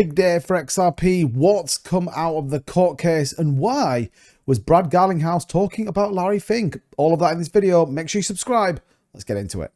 Big day for XRP. What's come out of the court case and why was Brad Garlinghouse talking about Larry Fink? All of that in this video. Make sure you subscribe. Let's get into it.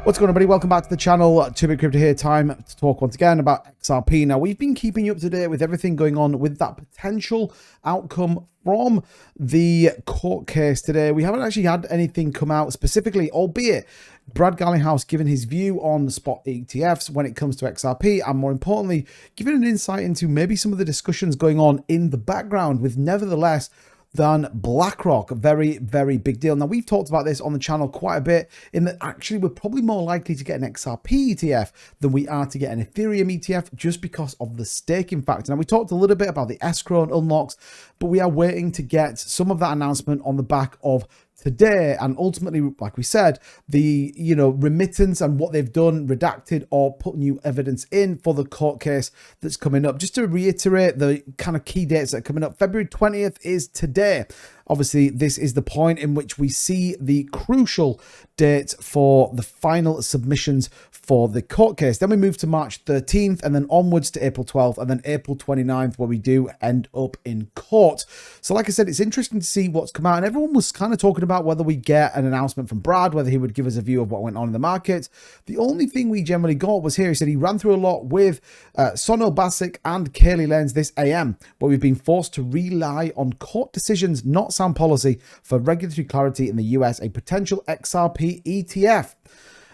What's going on, everybody? Welcome back to the channel. 2Bit Crypto here. Time to talk once again about XRP. Now, we've been keeping you up to date with everything going on with that potential outcome from the court case today. We haven't actually had anything come out specifically, albeit Brad Garlinghouse giving his view on spot ETFs when it comes to XRP, and more importantly, giving an insight into maybe some of the discussions going on in the background with nevertheless than BlackRock. A very, very big deal. Now, we've talked about this on the channel quite a bit in that actually we're probably more likely to get an XRP ETF than we are to get an Ethereum ETF just because of the staking factor. Now, we talked a little bit about the escrow and unlocks, but we are waiting to get some of that announcement on the back of today, and ultimately, like we said, the remittance and what they've done, redacted or put new evidence in for the court case that's coming up. Just to reiterate the kind of key dates that are coming up, February 20th is today. Obviously, this is the point in which we see the crucial date for the final submissions for the court case. Then we move to March 13th and then onwards to April 12th and then April 29th, where we do end up in court. So like I said, it's interesting to see what's come out, and everyone was kind of talking about whether we get an announcement from Brad, whether he would give us a view of what went on in the market. The only thing we generally got was here. He said he ran through a lot with Sonal Basic and Kaylee Lenz this AM, where we've been forced to rely on court decisions, not sound policy, for regulatory clarity in the US, a potential XRP ETF.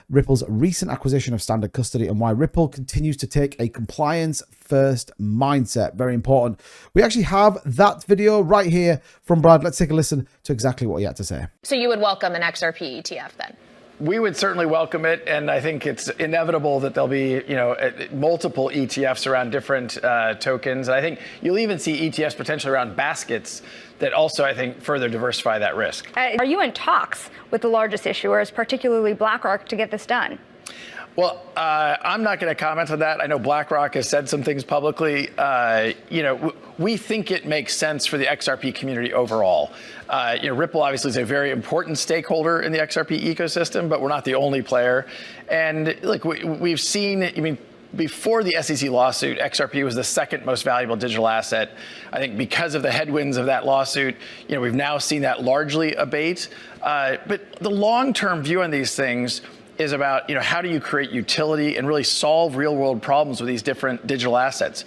Ripple's recent acquisition of Standard Custody, and why Ripple continues to take a compliance first mindset. Very important. We actually have that video right here from Brad. Let's take a listen to exactly what he had to say. So you would welcome an XRP ETF then? We would certainly welcome it, and I think it's inevitable that there'll be, multiple ETFs around different tokens. And I think you'll even see ETFs potentially around baskets that also, I think, further diversify that risk. Are you in talks with the largest issuers, particularly BlackRock, to get this done? Well, I'm not going to comment on that. I know BlackRock has said some things publicly. We think it makes sense for the XRP community overall. Ripple obviously is a very important stakeholder in the XRP ecosystem, but we're not the only player. And look, we've seen, before the SEC lawsuit, XRP was the second most valuable digital asset. I think because of the headwinds of that lawsuit, we've now seen that largely abate. But the long-term view on these things is about, how do you create utility and really solve real-world problems with these different digital assets?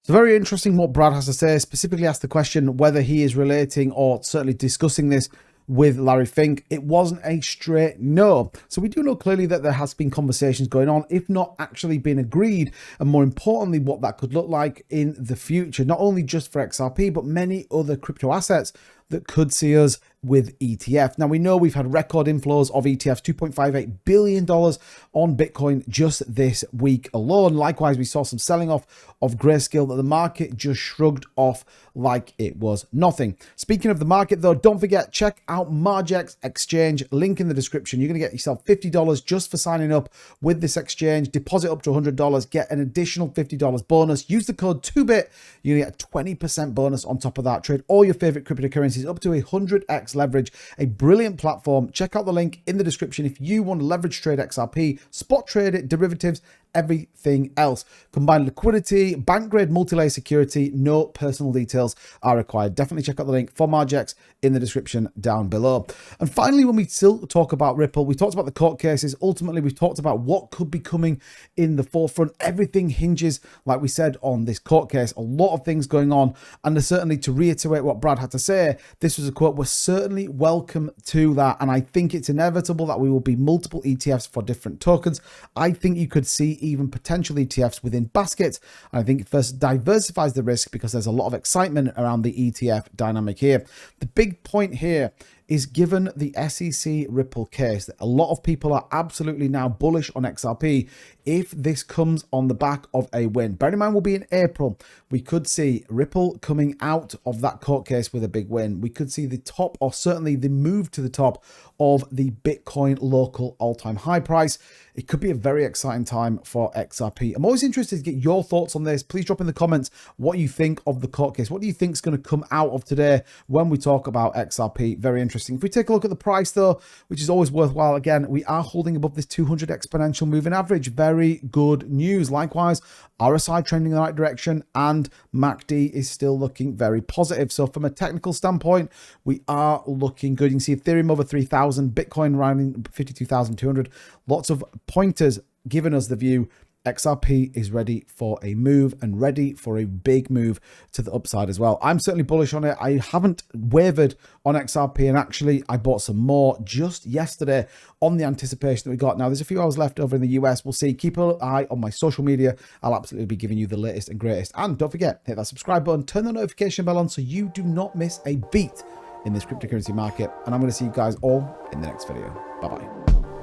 It's very interesting what Brad has to say. Specifically asked the question whether he is relating or certainly discussing this with Larry Fink. It wasn't a straight no. So we do know clearly that there has been conversations going on, if not actually been agreed, and more importantly, what that could look like in the future, not only just for XRP, but many other crypto assets that could see us with ETF. Now, we know we've had record inflows of ETFs, $2.58 billion on Bitcoin just this week alone. Likewise, we saw some selling off of Grayscale that the market just shrugged off like it was nothing. Speaking of the market, though, don't forget, check out Margex exchange, link in the description. You're going to get yourself $50 just for signing up with this exchange. Deposit up to $100, get an additional $50 bonus. Use the code 2BIT. You're going to get a 20% bonus on top of that. Trade all your favorite cryptocurrencies up to 100x leverage. A brilliant platform. Check out the link in the description if you want to leverage trade XRP, spot trade it, derivatives, everything else. Combined liquidity, bank grade multi-layer security, no personal details are required. Definitely check out the link for Margex in the description down below. And finally, when we still talk about Ripple, we talked about the court cases. Ultimately, we've talked about what could be coming in the forefront. Everything hinges, like we said, on this court case. A lot of things going on. And certainly, to reiterate what Brad had to say, this was a quote, "We're certainly welcome to that. And I think it's inevitable that we will be multiple ETFs for different tokens. I think you could see even potential ETFs within baskets. And I think it first diversifies the risk because there's a lot of excitement around the ETF dynamic here." The big point here is, given the SEC Ripple case, that a lot of people are absolutely now bullish on XRP if this comes on the back of a win. Bear in mind, we'll be in April. We could see Ripple coming out of that court case with a big win. We could see the top, or certainly the move to the top of the Bitcoin local all-time high price. It could be a very exciting time for XRP. I'm always interested to get your thoughts on this. Please drop in the comments what you think of the court case. What do you think is going to come out of today when we talk about XRP? Very interesting. interesting. If we take a look at the price though, which is always worthwhile, again, we are holding above this 200 exponential moving average. Very good news. Likewise, RSI trending in the right direction, and MACD is still looking very positive. So from a technical standpoint, we are looking good. You can see Ethereum over 3,000, Bitcoin around 52,200. Lots of pointers giving us the view XRP is ready for a move and ready for a big move to the upside as well. I'm certainly bullish on it. I haven't wavered on XRP, and actually I bought some more just yesterday on the anticipation that we got. Now there's a few hours left over in the US. We'll see. Keep an eye on my social media. I'll absolutely be giving you the latest and greatest. And don't forget, hit that subscribe button, turn the notification bell on so you do not miss a beat in this cryptocurrency market. And I'm going to see you guys all in the next video. Bye-bye.